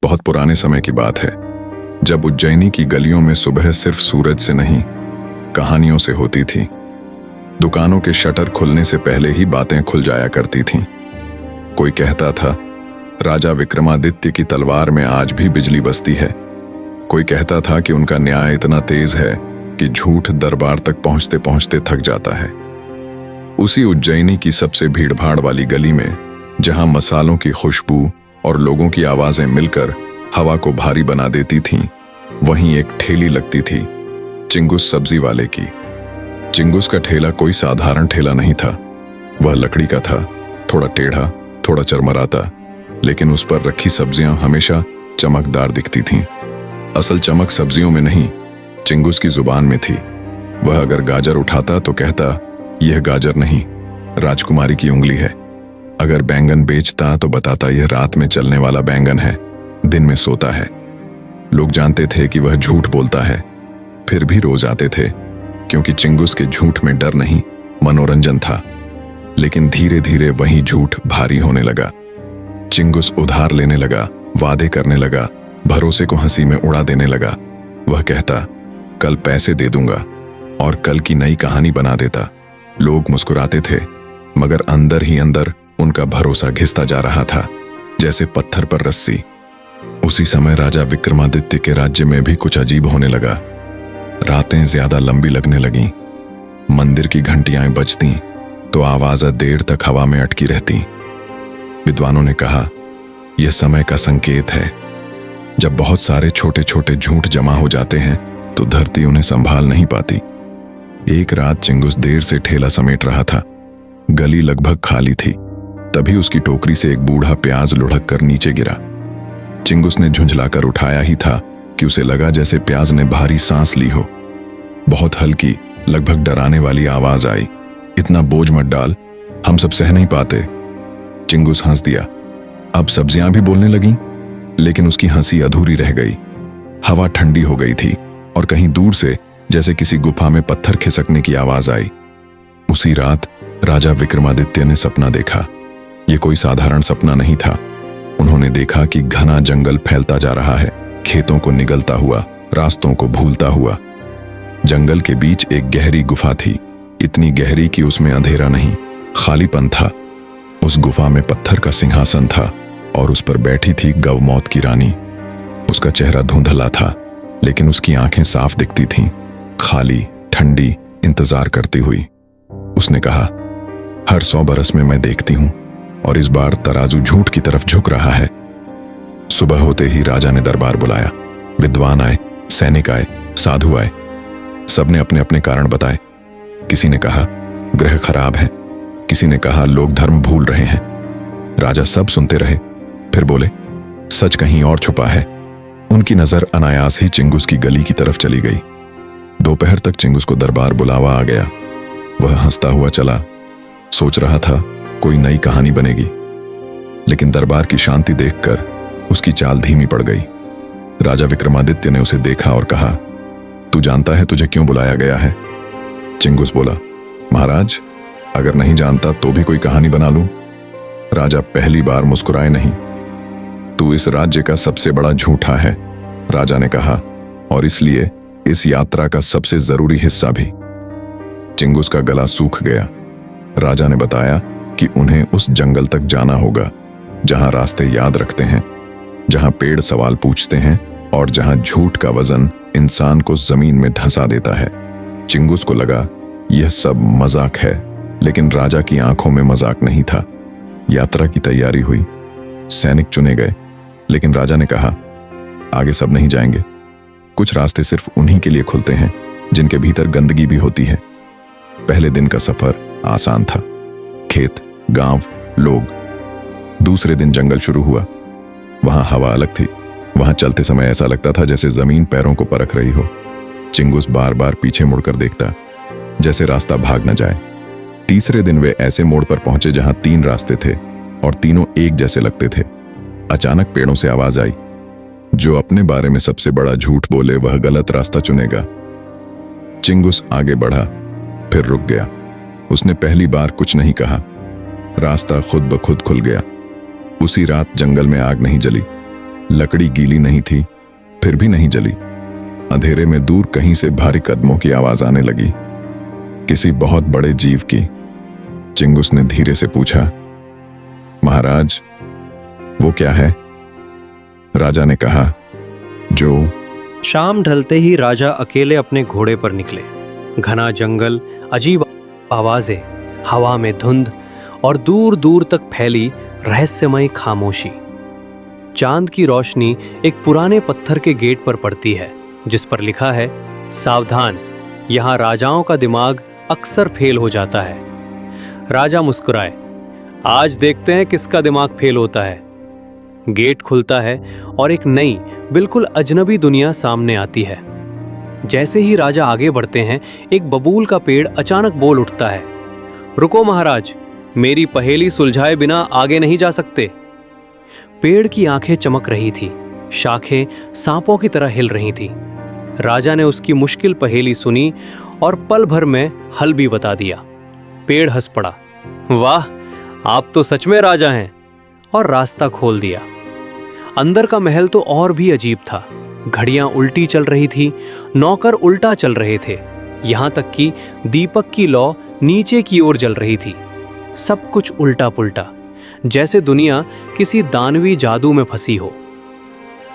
बहुत पुराने समय की बात है, जब उज्जैनी की गलियों में सुबह सिर्फ सूरज से नहीं, कहानियों से होती थी। दुकानों के शटर खुलने से पहले ही बातें खुल जाया करती थीं। कोई कहता था, राजा विक्रमादित्य की तलवार में आज भी बिजली बसती है। कोई कहता था कि उनका न्याय इतना तेज है कि झूठ दरबार तक पहुंचते पहुंचते थक जाता है। उसी उज्जैनी की सबसे भीड़भाड़ वाली गली में, जहां मसालों की खुशबू और लोगों की आवाजें मिलकर हवा को भारी बना देती थीं, वहीं एक ठेली लगती थी, चिंगुस सब्जी वाले की। चिंगुस का ठेला कोई साधारण ठेला नहीं था। वह लकड़ी का था, थोड़ा टेढ़ा, थोड़ा चरमराता, लेकिन उस पर रखी सब्जियां हमेशा चमकदार दिखती थीं। असल चमक सब्जियों में नहीं, चिंगुस की जुबान में थी। वह अगर गाजर उठाता तो कहता, यह गाजर नहीं, राजकुमारी की उंगली है। अगर बैंगन बेचता तो बताता, यह रात में चलने वाला बैंगन है, दिन में सोता है। लोग जानते थे कि वह झूठ बोलता है, फिर भी रोज आते थे, क्योंकि चिंगुस के झूठ में डर नहीं, मनोरंजन था। लेकिन धीरे धीरे वही झूठ भारी होने लगा। चिंगुस उधार लेने लगा, वादे करने लगा, भरोसे को हंसी में उड़ा देने लगा। वह कहता, कल पैसे दे दूंगा, और कल की नई कहानी बना देता। लोग मुस्कुराते थे, मगर अंदर ही अंदर उनका भरोसा घिसता जा रहा था, जैसे पत्थर पर रस्सी। उसी समय राजा विक्रमादित्य के राज्य में भी कुछ अजीब होने लगा। रातें ज्यादा लंबी लगने लगीं। मंदिर की घंटियां बजतीं तो आवाज़ें देर तक हवा में अटकी रहती। विद्वानों ने कहा, यह समय का संकेत है। जब बहुत सारे छोटे छोटे झूठ जमा हो जाते हैं तो धरती उन्हें संभाल नहीं पाती। एक रात चिंगुस देर से ठेला समेट रहा था। गली लगभग खाली थी। तभी उसकी टोकरी से एक बूढ़ा प्याज लुढ़क कर नीचे गिरा। चिंगुस ने झुंझलाकर उठाया ही था कि उसे लगा जैसे प्याज ने भारी सांस ली हो। बहुत हल्की, लगभग डराने वाली आवाज आई, इतना बोझ मत डाल, हम सब सह नहीं पाते। चिंगुस हंस दिया। अब सब्जियां भी बोलने लगीं, लेकिन उसकी हंसी अधूरी रह गई। हवा ठंडी हो गई थी और कहीं दूर से जैसे किसी गुफा में पत्थर खिसकने की आवाज आई। उसी रात राजा विक्रमादित्य ने सपना देखा। ये कोई साधारण सपना नहीं था। उन्होंने देखा कि घना जंगल फैलता जा रहा है, खेतों को निगलता हुआ, रास्तों को भूलता हुआ। जंगल के बीच एक गहरी गुफा थी, इतनी गहरी कि उसमें अंधेरा नहीं, खालीपन था। उस गुफा में पत्थर का सिंहासन था और उस पर बैठी थी गवमौत की रानी। उसका चेहरा धुंधला था, लेकिन उसकी आंखें साफ दिखती थीं, खाली, ठंडी, इंतजार करती हुई। उसने कहा, हर 100 बरस में मैं देखती हूं, और इस बार तराजू झूठ की तरफ झुक रहा है। सुबह होते ही राजा ने दरबार बुलाया। विद्वान आए, सैनिक आए, साधु आए। सबने अपने अपने कारण बताए। किसी ने कहा, ग्रह खराब है। किसी ने कहा, लोग धर्म भूल रहे हैं। राजा सब सुनते रहे, फिर बोले, सच कहीं और छुपा है। उनकी नजर अनायास ही चिंगुस की गली की तरफ चली गई। दोपहर तक चिंगुस को दरबार बुलावा आ गया। वह हंसता हुआ चला, सोच रहा था कोई नई कहानी बनेगी, लेकिन दरबार की शांति देखकर उसकी चाल धीमी पड़ गई। राजा विक्रमादित्य ने उसे देखा और कहा, तू जानता है तुझे क्यों बुलाया गया है? चिंगुस बोला, महाराज, अगर नहीं जानता तो भी कोई कहानी बना लूं। राजा पहली बार मुस्कुराए नहीं। तू इस राज्य का सबसे बड़ा झूठा है, राजा ने कहा, और इसलिए इस यात्रा का सबसे जरूरी हिस्सा भी। चिंगुस का गला सूख गया। राजा ने बताया कि उन्हें उस जंगल तक जाना होगा, जहां रास्ते याद रखते हैं, जहां पेड़ सवाल पूछते हैं, और जहां झूठ का वजन इंसान को जमीन में धंसा देता है। चिंगुस को लगा यह सब मजाक है, लेकिन राजा की आंखों में मजाक नहीं था। यात्रा की तैयारी हुई, सैनिक चुने गए, लेकिन राजा ने कहा, आगे सब नहीं जाएंगे। कुछ रास्ते सिर्फ उन्हीं के लिए खुलते हैं जिनके भीतर गंदगी भी होती है। पहले दिन का सफर आसान था, खेत, गांव, लोग। दूसरे दिन जंगल शुरू हुआ। वहां हवा अलग थी। वहां चलते समय ऐसा लगता था जैसे जमीन पैरों को परख रही हो। चिंगुस बार बार पीछे मुड़कर देखता, जैसे रास्ता भाग न जाए। तीसरे दिन वे ऐसे मोड़ पर पहुंचे जहां 3 रास्ते थे और तीनों एक जैसे लगते थे। अचानक पेड़ों से आवाज आई, जो अपने बारे में सबसे बड़ा झूठ बोले वह गलत रास्ता चुनेगा। चिंगुस आगे बढ़ा, फिर रुक गया। उसने पहली बार कुछ नहीं कहा। रास्ता खुद ब खुद खुल गया। उसी रात जंगल में आग नहीं जली, लकड़ी गीली नहीं थी, फिर भी नहीं जली। अंधेरे में दूर कहीं से भारी कदमों की आवाज आने लगी, किसी बहुत बड़े जीव की। चिंगुस ने धीरे से पूछा, महाराज, वो क्या है? राजा ने कहा, जो। शाम ढलते ही राजा अकेले अपने घोड़े पर निकले। घना जंगल, अजीब आवाजें, हवा में धुंध और दूर दूर तक फैली रहस्यमय खामोशी। चांद की रोशनी एक पुराने पत्थर के गेट पर पड़ती है, जिस पर लिखा है, सावधान, यहाँ राजाओं का दिमाग अक्सर फेल हो जाता है। राजा मुस्कुराए, आज देखते हैं किसका दिमाग फेल होता है। गेट खुलता है और एक नई, बिल्कुल अजनबी दुनिया सामने आती है। जैसे ही राजा आगे बढ़ते हैं, एक बबूल का पेड़ अचानक बोल उठता है, रुको महाराज, मेरी पहेली सुलझाए बिना आगे नहीं जा सकते। पेड़ की आंखें चमक रही थी, शाखें सांपों की तरह हिल रही थी। राजा ने उसकी मुश्किल पहेली सुनी और पल भर में हल भी बता दिया। पेड़ हंस पड़ा, वाह, आप तो सच में राजा हैं, और रास्ता खोल दिया। अंदर का महल तो और भी अजीब था। घड़ियां उल्टी चल रही थी, नौकर उल्टा चल रहे थे, यहां तक कि दीपक की लौ नीचे की ओर जल रही थी। सब कुछ उल्टा पुल्टा, जैसे दुनिया किसी दानवी जादू में फंसी हो।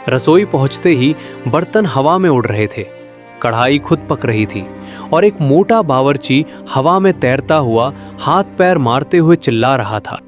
रसोई पहुंचते ही बर्तन हवा में उड़ रहे थे, कढ़ाई खुद पक रही थी और एक मोटा बावर्ची हवा में तैरता हुआ हाथ पैर मारते हुए चिल्ला रहा था,